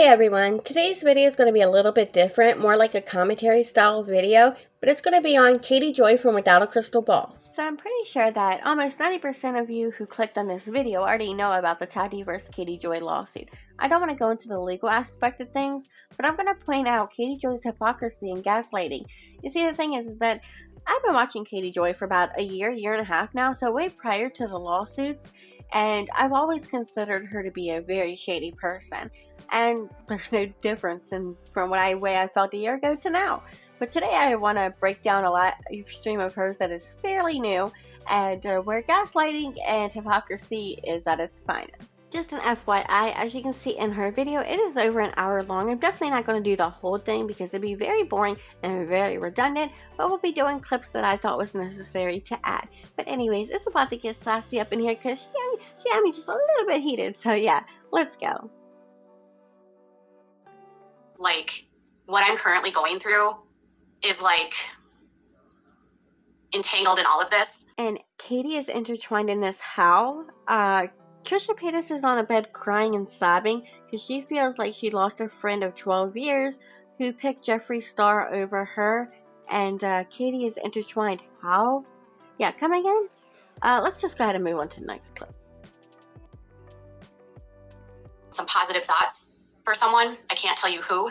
Hey everyone, today's video is going to be a little bit different, more like a commentary style video, but it's going to be on Katie Joy from Without a Crystal Ball. So I'm pretty sure that almost 90% of you who clicked on this video already know about the Tati vs. Katie Joy lawsuit. I don't want to go into the legal aspect of things, but I'm going to point out Katie Joy's hypocrisy and gaslighting. You see, the thing is that I've been watching Katie Joy for about a year and a half now, so way prior to the lawsuits, and I've always considered her to be a very shady person. And there's no difference from the way I felt a year ago to now. But today I want to break down a live stream of hers that is fairly new, and where gaslighting and hypocrisy is at its finest. Just an FYI, as you can see in her video, it is over an hour long. I'm definitely not going to do the whole thing because it'd be very boring and very redundant, but we'll be doing clips that I thought was necessary to add. But anyways, it's about to get sassy up in here because she had me just a little bit heated. So yeah, let's go. Like, what I'm currently going through is like entangled in all of this. And Katie is intertwined in this how? Trisha Paytas is on a bed crying and sobbing because she feels like she lost a friend of 12 years who picked Jeffree Star over her, and Katie is intertwined. How? Yeah, come again? Let's just go ahead and move on to the next clip. Some positive thoughts for someone. I can't tell you who.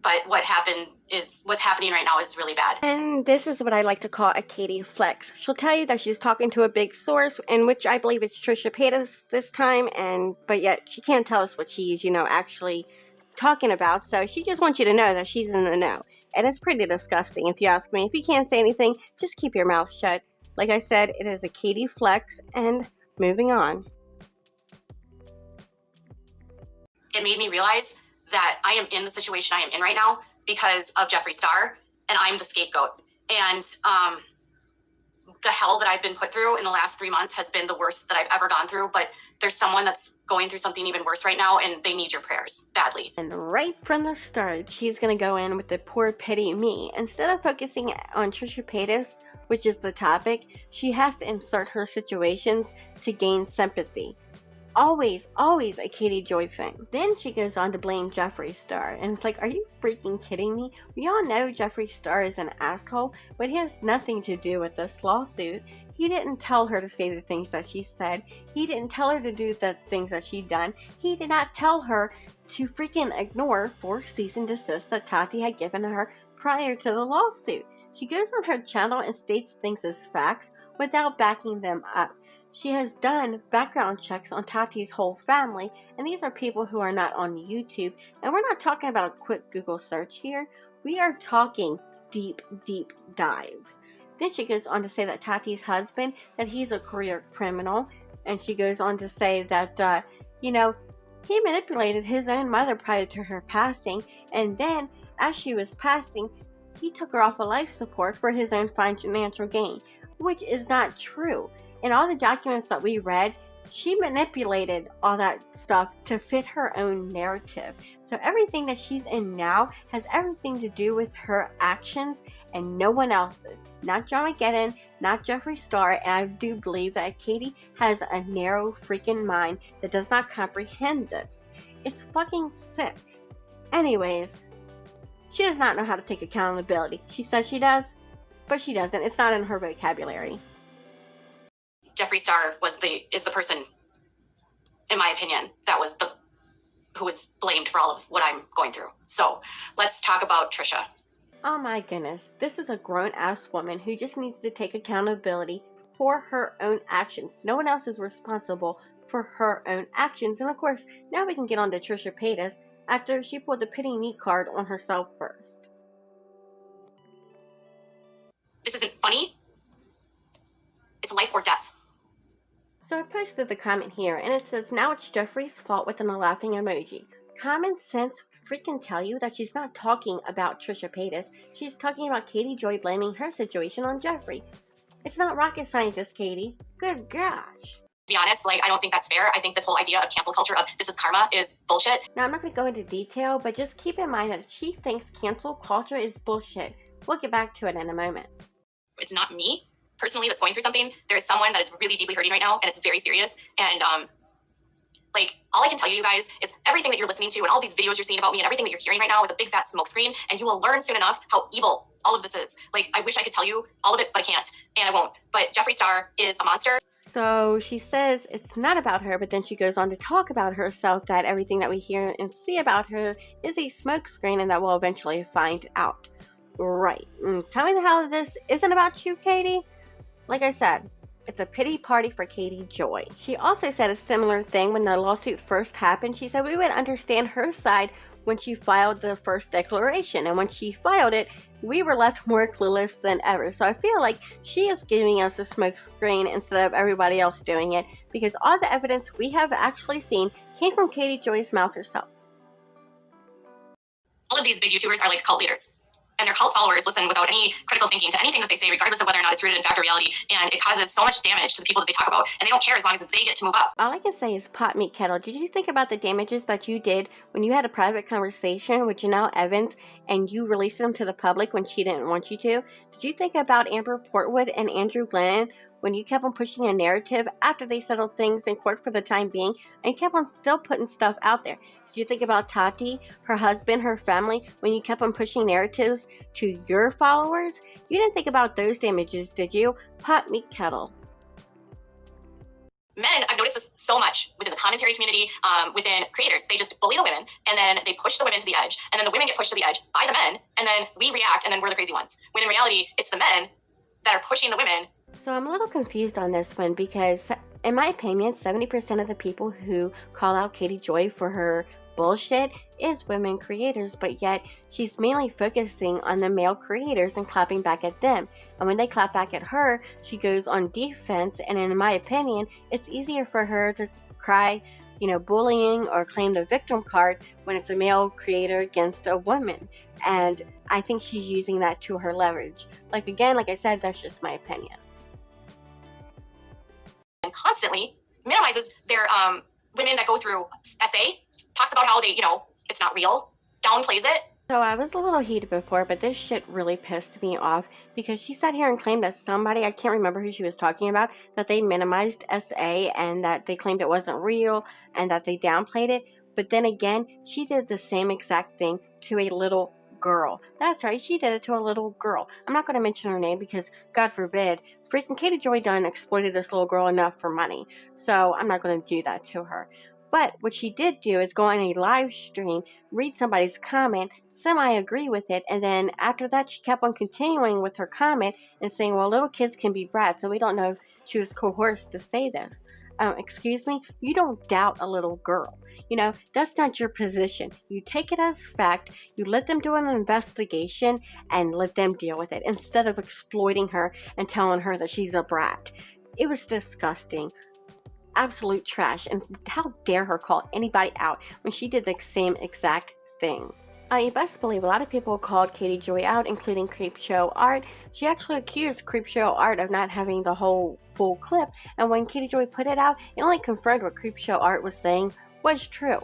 But what's happening right now is really bad. And this is what I like to call a Katie flex. She'll tell you that she's talking to a big source, in which I believe it's Trisha Paytas this time, but yet she can't tell us what she's, actually talking about. So she just wants you to know that she's in the know. And it's pretty disgusting if you ask me. If you can't say anything, just keep your mouth shut. Like I said, it is a Katie flex, and moving on. It made me realize that I am in the situation I am in right now because of Jeffree Star, and I'm the scapegoat. And the hell that I've been put through in the last 3 months has been the worst that I've ever gone through, but there's someone that's going through something even worse right now, and they need your prayers badly. And right from the start, she's going to go in with the poor pity me. Instead of focusing on Trisha Paytas, which is the topic, she has to insert her situations to gain sympathy. Always a Katie Joy thing. Then she goes on to blame Jeffree Star, and it's like, are you freaking kidding me? We all know Jeffree Star is an asshole, but he has nothing to do with this lawsuit. He didn't tell her to say the things that she said. He didn't tell her to do the things that she done. He did not tell her to freaking ignore 4 cease and desist that Tati had given her prior to the lawsuit. She goes on her channel and states things as facts without backing them up. She has done background checks on Tati's whole family, and these are people who are not on YouTube. And we're not talking about a quick Google search here. We are talking deep dives. Then she goes on to say that Tati's husband, that he's a career criminal. And she goes on to say that, he manipulated his own mother prior to her passing. And then, as she was passing, he took her off of life support for his own financial gain, which is not true. In all the documents that we read, she manipulated all that stuff to fit her own narrative. So everything that she's in now has everything to do with her actions and no one else's. Not John McGettin, not Jeffree Star, and I do believe that Katie has a narrow freaking mind that does not comprehend this. It's fucking sick. Anyways, she does not know how to take accountability. She says she does, but she doesn't. It's not in her vocabulary. Jeffree Star is the person, in my opinion, who was blamed for all of what I'm going through. So let's talk about Trisha. Oh my goodness, this is a grown-ass woman who just needs to take accountability for her own actions. No one else is responsible for her own actions. And of course, now we can get on to Trisha Paytas after she pulled the pity me card on herself first. This isn't funny. It's life or death. So I posted the comment here, and it says, now it's Jeffree's fault with a laughing emoji. Common sense freaking tell you that she's not talking about Trisha Paytas. She's talking about Katie Joy blaming her situation on Jeffree. It's not rocket scientist, Katie. Good gosh. To be honest, I don't think that's fair. I think this whole idea of cancel culture of this is karma is bullshit. Now, I'm not going to go into detail, but just keep in mind that she thinks cancel culture is bullshit. We'll get back to it in a moment. It's not me personally that's going through something. There is someone that is really deeply hurting right now, and it's very serious. And Like, all I can tell you guys is everything that you're listening to and all these videos you're seeing about me and everything that you're hearing right now is a big fat smokescreen, and you will learn soon enough how evil all of this is. Like, I wish I could tell you all of it, but I can't, and I won't. But Jeffree Star is a monster. So she says it's not about her, but then she goes on to talk about herself, that everything that we hear and see about her is a smokescreen and that we'll eventually find out. Right. Tell me how this isn't about you, Katie. Like I said, it's a pity party for Katie Joy. She also said a similar thing when the lawsuit first happened. She said we would understand her side when she filed the first declaration, and when she filed it, we were left more clueless than ever. So I feel like she is giving us a smokescreen instead of everybody else doing it, because all the evidence we have actually seen came from Katie Joy's mouth herself. All of these big YouTubers are like cult leaders. And their cult followers listen without any critical thinking to anything that they say, regardless of whether or not it's rooted in fact or reality. And it causes so much damage to the people that they talk about. And they don't care as long as they get to move up. All I can say is pot meat kettle. Did you think about the damages that you did when you had a private conversation with Janelle Evans and you released them to the public when she didn't want you to? Did you think about Amber Portwood and Andrew Glennon when you kept on pushing a narrative after they settled things in court for the time being, and kept on still putting stuff out there? Did you think about Tati, her husband, her family, when you kept on pushing narratives to your followers? You didn't think about those damages, did you? Pot meat kettle. Men, I've noticed this so much within the commentary community, within creators. They just bully the women, and then they push the women to the edge, and then the women get pushed to the edge by the men, and then we react, and then we're the crazy ones. When in reality, it's the men that are pushing the women. So I'm a little confused on this one, because in my opinion, 70% of the people who call out Katie Joy for her bullshit is women creators, but yet she's mainly focusing on the male creators and clapping back at them. And when they clap back at her, she goes on defense, and in my opinion, it's easier for her to cry, bullying or claim the victim card when it's a male creator against a woman. And I think she's using that to her leverage. Like I said, that's just my opinion. And constantly minimizes their women that go through SA, talks about how they, it's not real, downplays it. So I was a little heated before, but this shit really pissed me off, because she sat here and claimed that somebody, I can't remember who she was talking about, that they minimized SA and that they claimed it wasn't real and that they downplayed it. But then again, she did the same exact thing to a little girl. That's right, she did it to a little girl. I'm not going to mention her name because, God forbid, freaking Katie Joy done exploited this little girl enough for money. So I'm not going to do that to her. But what she did do is go on a live stream, read somebody's comment, semi-agree with it, and then after that she kept on continuing with her comment and saying, well, little kids can be brats, so we don't know if she was coerced to say this. Excuse me? You don't doubt a little girl. That's not your position. You take it as fact, you let them do an investigation, and let them deal with it, instead of exploiting her and telling her that she's a brat. It was disgusting. Absolute trash, and how dare her call anybody out when she did the same exact thing. You best believe a lot of people called Katie Joy out, including Creepshow Art. She actually accused Creepshow Art of not having the whole full clip, and when Katie Joy put it out, it only confirmed what Creepshow Art was saying was true.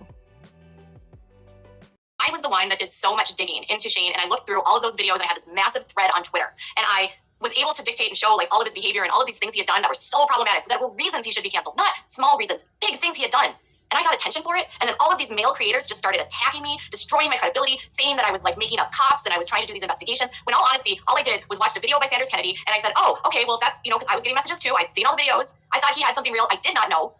I was the one that did so much digging into Shane, and I looked through all of those videos, and I had this massive thread on Twitter, and I was able to dictate and show all of his behavior and all of these things he had done that were so problematic, that were reasons he should be canceled, not small reasons, big things he had done. And I got attention for it, and then all of these male creators just started attacking me, destroying my credibility, saying that I was making up cops and I was trying to do these investigations, when in all honesty, all I did was watch a video by Sanders Kennedy, and I said, oh, okay, well, if that's, because I was getting messages too, I'd seen all the videos, I thought he had something real. I did not know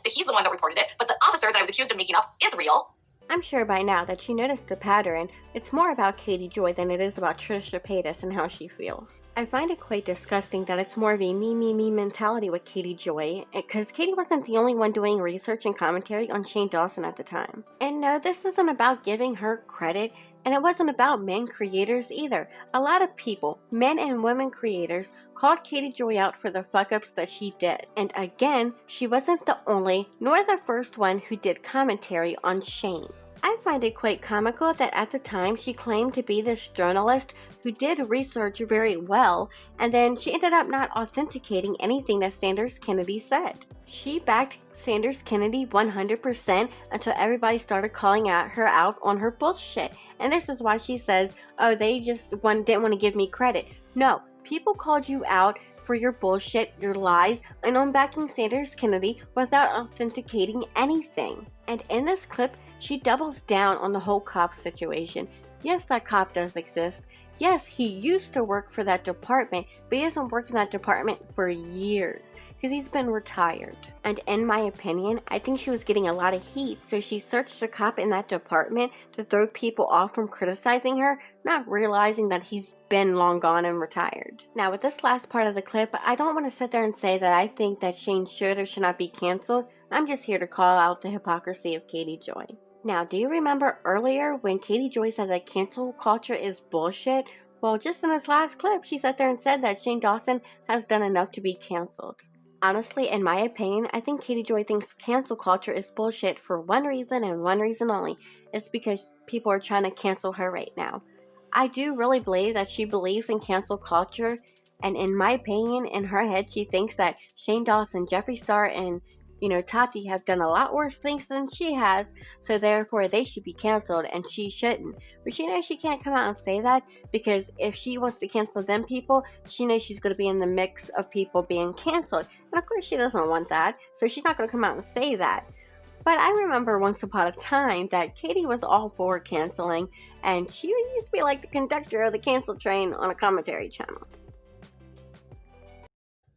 that he's the one that reported it, but the officer that I was accused of making up is real. I'm sure by now that you noticed a pattern. It's more about Katie Joy than it is about Trisha Paytas and how she feels. I find it quite disgusting that it's more of a me mentality with Katie Joy, because Katie wasn't the only one doing research and commentary on Shane Dawson at the time. And no, this isn't about giving her credit, and it wasn't about men creators either. A lot of people, men and women creators, called Katie Joy out for the fuck-ups that she did. And again, she wasn't the only, nor the first one who did commentary on Shane. I find it quite comical that at the time she claimed to be this journalist who did research very well, and then she ended up not authenticating anything that Sanders Kennedy said. She backed Sanders Kennedy 100% until everybody started calling her out on her bullshit. And this is why she says, oh, they just didn't want to give me credit. No, People called you out for your bullshit, your lies, and on backing Sanders Kennedy without authenticating anything. And in this clip, she doubles down on the whole cop situation. Yes, that cop does exist. Yes, he used to work for that department, but he hasn't worked in that department for years because he's been retired. And in my opinion, I think she was getting a lot of heat, so she searched a cop in that department to throw people off from criticizing her, not realizing that he's been long gone and retired. Now, with this last part of the clip, I don't want to sit there and say that I think that Shane should or should not be canceled. I'm just here to call out the hypocrisy of Katie Joy. Now, do you remember earlier when Katie Joy said that cancel culture is bullshit? Well, just in this last clip, she sat there and said that Shane Dawson has done enough to be canceled. Honestly, in my opinion, I think Katie Joy thinks cancel culture is bullshit for one reason and one reason only. It's because people are trying to cancel her right now. I do really believe that she believes in cancel culture, and in my opinion, in her head, she thinks that Shane Dawson, Jeffree Star, and Tati have done a lot worse things than she has, so therefore they should be canceled and she shouldn't. But she knows she can't come out and say that because if she wants to cancel them people, she knows she's going to be in the mix of people being canceled. And of course she doesn't want that, so she's not going to come out and say that. But I remember once upon a time that Katie was all for canceling, and she used to be like the conductor of the cancel train on a commentary channel.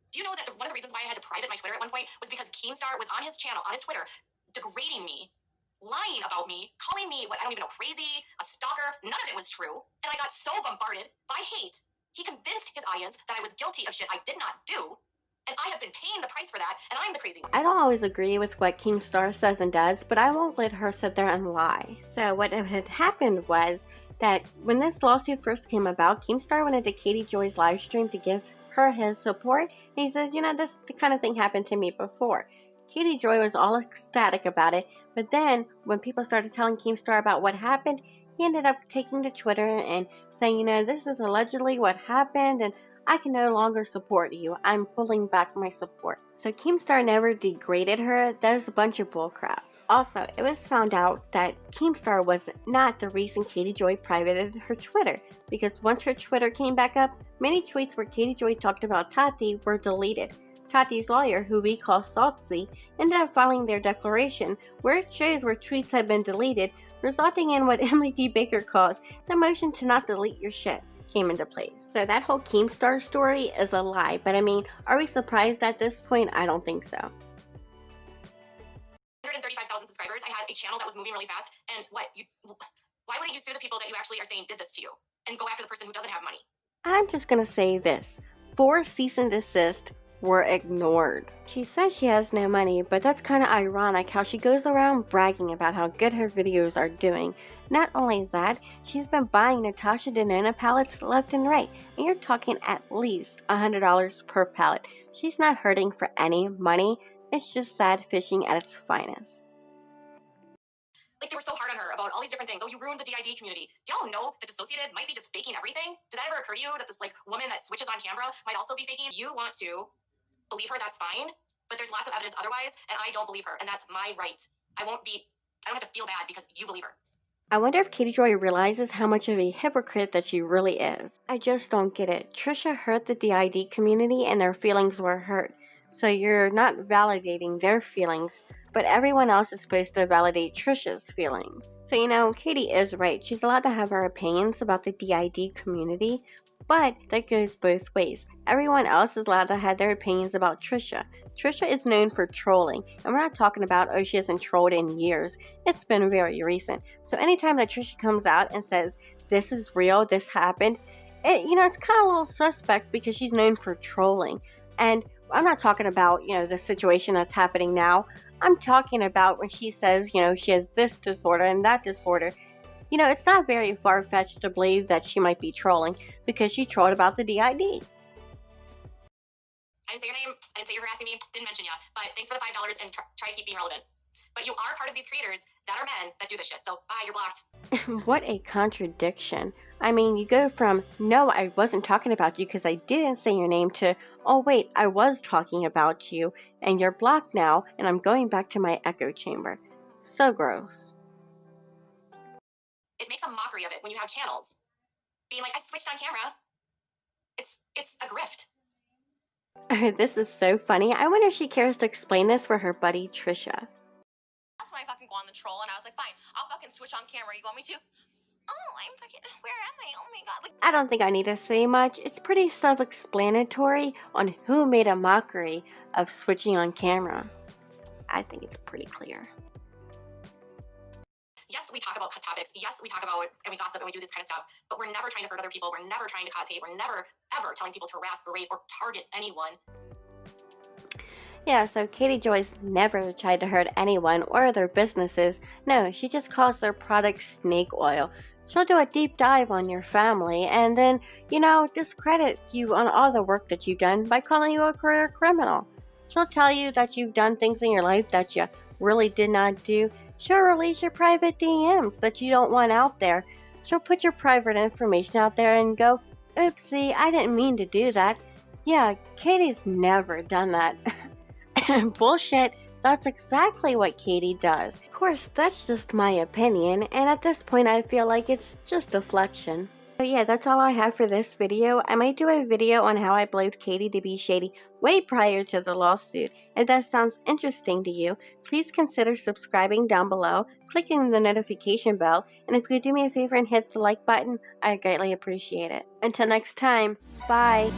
Do you know that one of the reasons why I had to private my Twitter at one point was because Keemstar was on his channel, on his Twitter, degrading me, lying about me, calling me what I don't even know, crazy, a stalker. None of it was true. And I got so bombarded by hate. He convinced his audience that I was guilty of shit I did not do. And I have been paying the price for that, and I'm the crazy one. I don't always agree with what Keemstar says and does, but I won't let her sit there and lie. So what had happened was that when this lawsuit first came about, Keemstar went into Katie Joy's live stream to give her his support, and he says, this the kind of thing happened to me before. Katie Joy was all ecstatic about it, but then when people started telling Keemstar about what happened, he ended up taking to Twitter and saying, this is allegedly what happened, and I can no longer support you. I'm pulling back my support. So Keemstar never degraded her. That is a bunch of bullcrap. Also, it was found out that Keemstar was not the reason Katie Joy privated her Twitter, because once her Twitter came back up, many tweets where Katie Joy talked about Tati were deleted. Tati's lawyer, who we call Saltsy, ended up filing their declaration where it shows where tweets had been deleted, resulting in what Emily D. Baker calls the motion to not delete your shit came into place. So that whole Keemstar story is a lie, but I mean, are we surprised at this point? I don't think so. 135,000 subscribers. I had a channel that was moving really fast. And why wouldn't you sue the people that you actually are saying did this to you and go after the person who doesn't have money? I'm just gonna say this. 4 cease and desist were ignored. She says she has no money, but that's kind of ironic how she goes around bragging about how good her videos are doing. Not only that, she's been buying Natasha Denona palettes left and right, and you're talking at least $100 per palette. She's not hurting for any money. It's just sad fishing at its finest. Like, they were so hard on her about all these different things. Oh, you ruined the DID community. Do y'all know that Dissociated might be just faking everything? Did that ever occur to you that this woman that switches on camera might also be faking? You want to believe her, that's fine, but there's lots of evidence otherwise, and I don't believe her, and that's my right. I don't have to feel bad because you believe her. I wonder if Katie Joy realizes how much of a hypocrite that she really is. I just don't get it. Trisha hurt the DID community and their feelings were hurt. So you're not validating their feelings, but everyone else is supposed to validate Trisha's feelings. So Katie is right. She's allowed to have her opinions about the DID community, but that goes both ways. Everyone else is allowed to have their opinions about Trisha. Trisha is known for trolling, and we're not talking about, oh, she hasn't trolled in years. It's been very recent. So anytime that Trisha comes out and says, this is real, this happened, it's kind of a little suspect because she's known for trolling. And I'm not talking about, the situation that's happening now. I'm talking about when she says, she has this disorder and that disorder. It's not very far-fetched to believe that she might be trolling because she trolled about the DID. I didn't say your name, I didn't say you're harassing me, didn't mention you, but thanks for the $5 and try to keep being relevant. But you are part of these creators that are men that do this shit, so bye, you're blocked. What a contradiction. I mean, you go from, no, I wasn't talking about you because I didn't say your name, to, oh wait, I was talking about you, and you're blocked now, and I'm going back to my echo chamber. So gross. It makes a mockery of it when you have channels being like, I switched on camera. It's a grift. This is so funny. I wonder if she cares to explain this for her buddy Trisha. That's when I fucking go on the troll, and I was like, fine, I'll fucking switch on camera. You want me to? Oh, I'm fucking, where am I? Oh my god. Like, I don't think I need to say much. It's pretty self-explanatory on who made a mockery of switching on camera. I think it's pretty clear. Yes, we talk about topics. Yes, we talk about it and we gossip and we do this kind of stuff, but we're never trying to hurt other people. We're never trying to cause hate. We're never, ever telling people to harass, berate, or target anyone. Yeah, so Katie Joyce never tried to hurt anyone or their businesses. No, she just calls their product snake oil. She'll do a deep dive on your family and then, discredit you on all the work that you've done by calling you a career criminal. She'll tell you that you've done things in your life that you really did not do. She'll release your private DMs that you don't want out there. She'll put your private information out there and go, oopsie, I didn't mean to do that. Yeah, Katie's never done that. Bullshit, that's exactly what Katie does. Of course, that's just my opinion, and at this point I feel like it's just deflection. But yeah, that's all I have for this video. I might do a video on how I believed Katie to be shady way prior to the lawsuit. If that sounds interesting to you, please consider subscribing down below, clicking the notification bell, and if you could do me a favor and hit the like button, I'd greatly appreciate it. Until next time, bye!